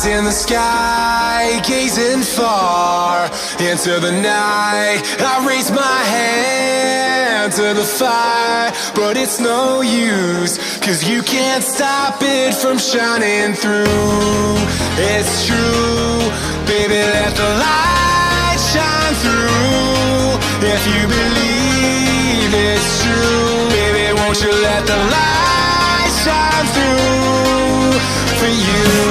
in the sky, gazing far into the night. I raise my hand to the fire, but it's no use, 'cause you can't stop it from shining through. It's true, baby, let the light shine through. If you believe it's true, baby, won't you let the light shine through for you?